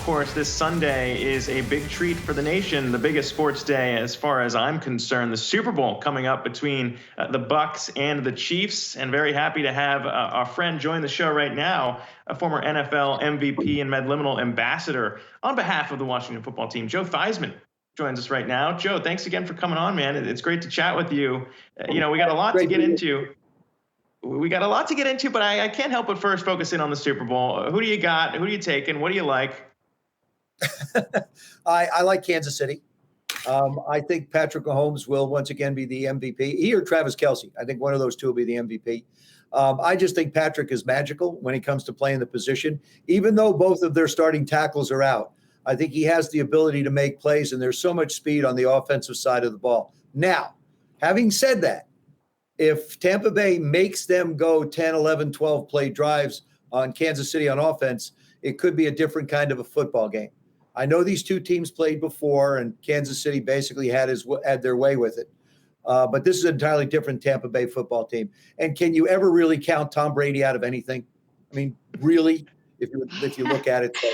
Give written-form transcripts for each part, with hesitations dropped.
course, this Sunday is a big treat for the nation, the biggest sports day as far as I'm concerned. The Super Bowl coming up between the Bucks and the Chiefs, and very happy to have our friend join the show right now, a former NFL MVP and Medliminal ambassador on behalf of the Washington football team, Joe Theismann. Joins us right now. Joe, thanks again for coming on, man. It's great to chat with you. We got a lot to get into. But I can't help but first focus in on the Super Bowl. Who do you got? Who do you taking? What do you like? I like Kansas City. I think Patrick Mahomes will once again be the MVP. He or Travis Kelce. I think one of those two will be the MVP. I just think Patrick is magical when it comes to playing the position. Even though both of their starting tackles are out, I think he has the ability to make plays, and there's so much speed on the offensive side of the ball. Now, having said that, if Tampa Bay makes them go 10, 11, 12 play drives on Kansas City on offense, it could be a different kind of a football game. I know these two teams played before, and Kansas City basically had their way with it. But this is an entirely different Tampa Bay football team. And can you ever really count Tom Brady out of anything? I mean, really, if you look at it. So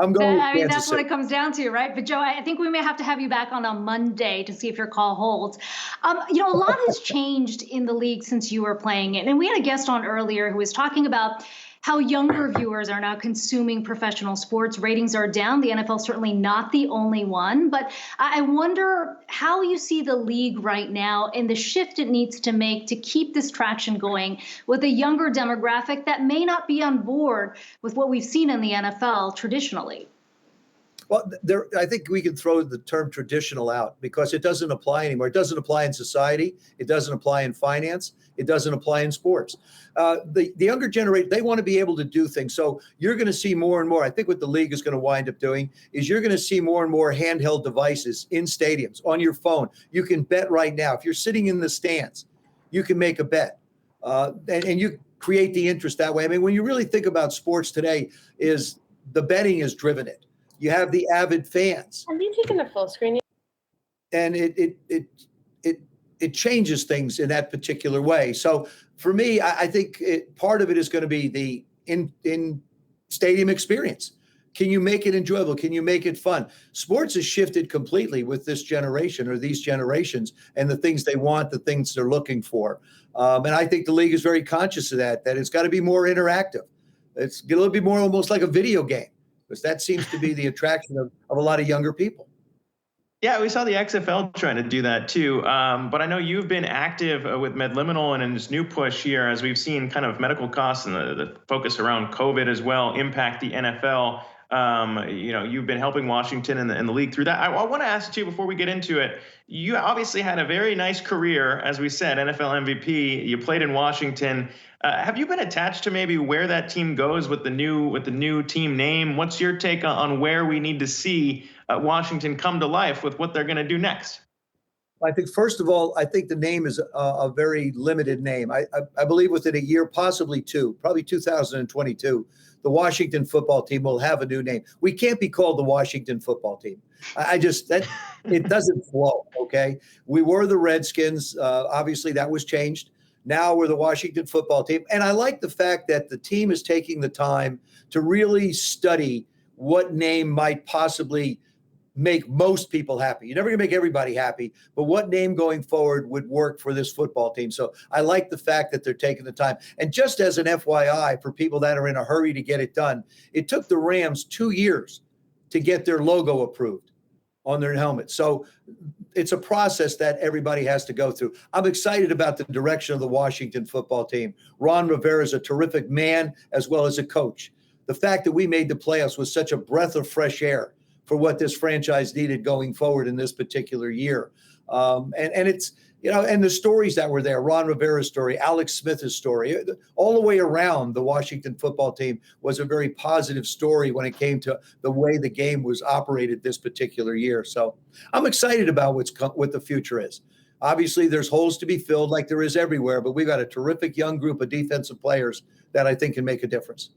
I'm going with Kansas that's City. what it comes down to, right? But Joe, I think we may have to have you back on Monday to see if your call holds. A lot has changed in the league since you were playing it. And we had a guest on earlier who was talking about how younger viewers are now consuming professional sports. Ratings are down. The NFL certainly not the only one. But I wonder how you see the league right now and the shift it needs to make to keep this traction going with a younger demographic that may not be on board with what we've seen in the NFL traditionally. Well, I think we can throw the term traditional out because it doesn't apply anymore. It doesn't apply in society. It doesn't apply in finance. It doesn't apply in sports. The younger generation, they want to be able to do things. So you're going to see more and more. I think what the league is going to wind up doing is you're going to see more and more handheld devices in stadiums, on your phone. You can bet right now. If you're sitting in the stands, you can make a bet. And you create the interest that way. I mean, when you really think about sports today, is the betting has driven it. You have the avid fans. Have you taken the full screen? And it changes things in that particular way. So for me, I think part of it is going to be the in stadium experience. Can you make it enjoyable? Can you make it fun? Sports has shifted completely with this generation or these generations and the things they want, the things they're looking for. And I think the league is very conscious of that it's got to be more interactive. It's a little bit more almost like a video game, because that seems to be the attraction of a lot of younger people. Yeah, we saw the XFL trying to do that too. But I know you've been active with Medliminal and in this new push here, as we've seen kind of medical costs and the focus around COVID as well impact the NFL. You've been helping Washington and the league through that. I want to ask you before we get into it, you obviously had a very nice career, as we said, NFL MVP. You played in Washington. Have you been attached to maybe where that team goes with the new team name? What's your take on where we need to see Washington come to life with what they're going to do next? I think, first of all, I think the name is a very limited name. I believe within a year, possibly two, probably 2022, the Washington football team will have a new name. We can't be called the Washington football team. It doesn't flow, okay? We were the Redskins. Obviously, that was changed. Now we're the Washington football team. And I like the fact that the team is taking the time to really study what name might possibly make most people happy. You're never going to make everybody happy, but what name going forward would work for this football team? So I like the fact that they're taking the time. And just as an FYI, for people that are in a hurry to get it done, it took the Rams 2 years to get their logo approved on their helmet. So it's a process that everybody has to go through. I'm excited about the direction of the Washington football team. Ron Rivera is a terrific man as well as a coach. The fact that we made the playoffs was such a breath of fresh air for what this franchise needed going forward in this particular year. And it's, and the stories that were there, Ron Rivera's story, Alex Smith's story, all the way around the Washington football team was a very positive story when it came to the way the game was operated this particular year. So I'm excited about what the future is. Obviously, there's holes to be filled like there is everywhere, but we've got a terrific young group of defensive players that I think can make a difference.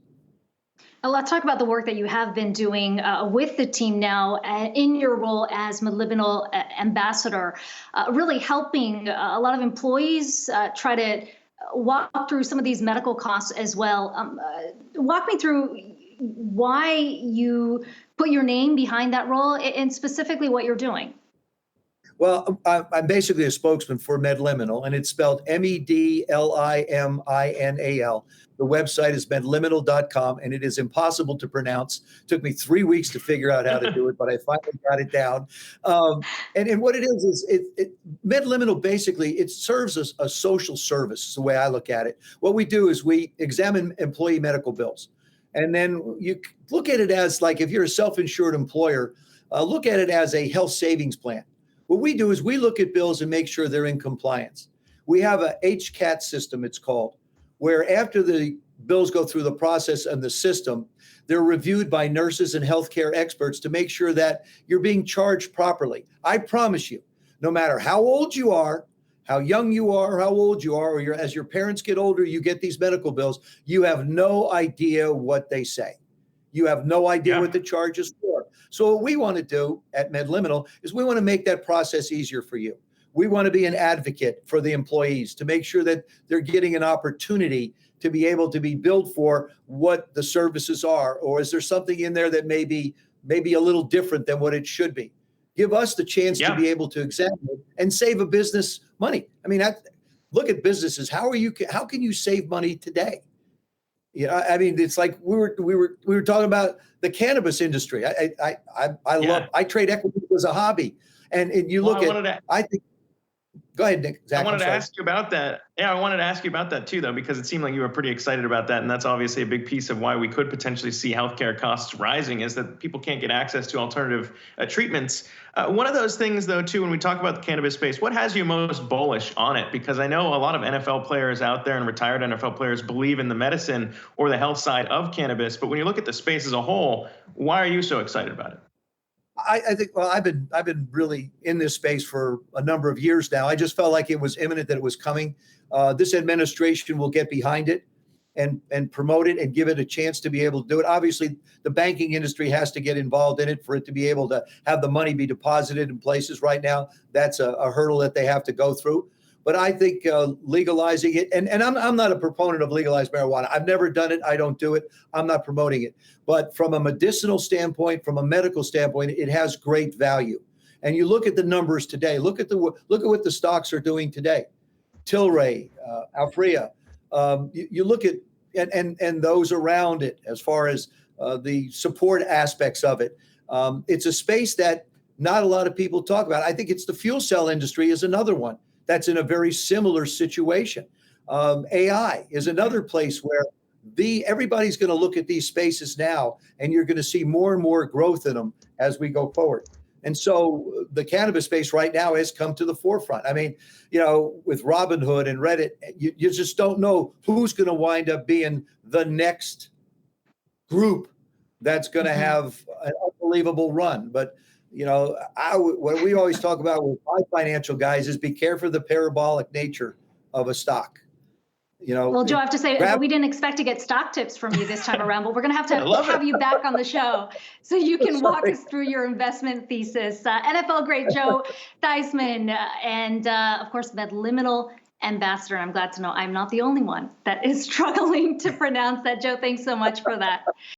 Let's talk about the work that you have been doing with the team now in your role as Medliminal ambassador, really helping a lot of employees try to walk through some of these medical costs as well. Walk me through why you put your name behind that role and specifically what you're doing. Well, I'm basically a spokesman for Medliminal, and it's spelled Medliminal. The website is medliminal.com, and it is impossible to pronounce. It took me 3 weeks to figure out how to do it, but I finally got it down. And what it is Medliminal basically, it serves as a social service, is the way I look at it. What we do is we examine employee medical bills. And then you look at it as like, if you're a self-insured employer, look at it as a health savings plan. What we do is we look at bills and make sure they're in compliance. We have a HCAT system, it's called, where after the bills go through the process and the system, they're reviewed by nurses and healthcare experts to make sure that you're being charged properly. I promise you, no matter how old you are, how young you are, how old you are, or as your parents get older, you get these medical bills, you have no idea what they say. You have no idea what the charge is for. So what we want to do at Medliminal is we want to make that process easier for you. We want to be an advocate for the employees to make sure that they're getting an opportunity to be able to be billed for what the services are, or is there something in there that may be a little different than what it should be? Give us the chance to be able to examine it and save a business money. I mean, look at businesses. How can you save money today? You know, I mean, it's like we were talking about the cannabis industry. I trade equity as a hobby, and you look I think. Go ahead, Nick. Zack, I wanted to ask you about that. Yeah, I wanted to ask you about that too, though, because it seemed like you were pretty excited about that, and that's obviously a big piece of why we could potentially see healthcare costs rising, is that people can't get access to alternative treatments. One of those things, though, too, when we talk about the cannabis space, what has you most bullish on it? Because I know a lot of NFL players out there and retired NFL players believe in the medicine or the health side of cannabis, but when you look at the space as a whole, why are you so excited about it? I think, well, I've been really in this space for a number of years now. I just felt like it was imminent that it was coming. This administration will get behind it and promote it and give it a chance to be able to do it. Obviously, the banking industry has to get involved in it for it to be able to have the money be deposited in places. Right now, that's a hurdle that they have to go through. But I think legalizing it, and I'm not a proponent of legalized marijuana. I've never done it. I don't do it. I'm not promoting it. But from a medicinal standpoint, from a medical standpoint, it has great value. And you look at the numbers today. Look at what the stocks are doing today. Tilray, Alfrea. You look at and those around it as far as the support aspects of it. It's a space that not a lot of people talk about. I think it's the fuel cell industry is another one that's in a very similar situation. AI is another place where everybody's going to look at these spaces now, and you're going to see more and more growth in them as we go forward. And so the cannabis space right now has come to the forefront. I mean, you know, with Robinhood and Reddit, you just don't know who's going to wind up being the next group that's going to have an unbelievable run. But you know, what we always talk about with my financial guys is be careful of the parabolic nature of a stock. You know, well, Joe, I have to say, we didn't expect to get stock tips from you this time around, but we're going to have you back on the show so you can walk us through your investment thesis. NFL great Joe Theismann, and of course, Medliminal ambassador. I'm glad to know I'm not the only one that is struggling to pronounce that. Joe, thanks so much for that.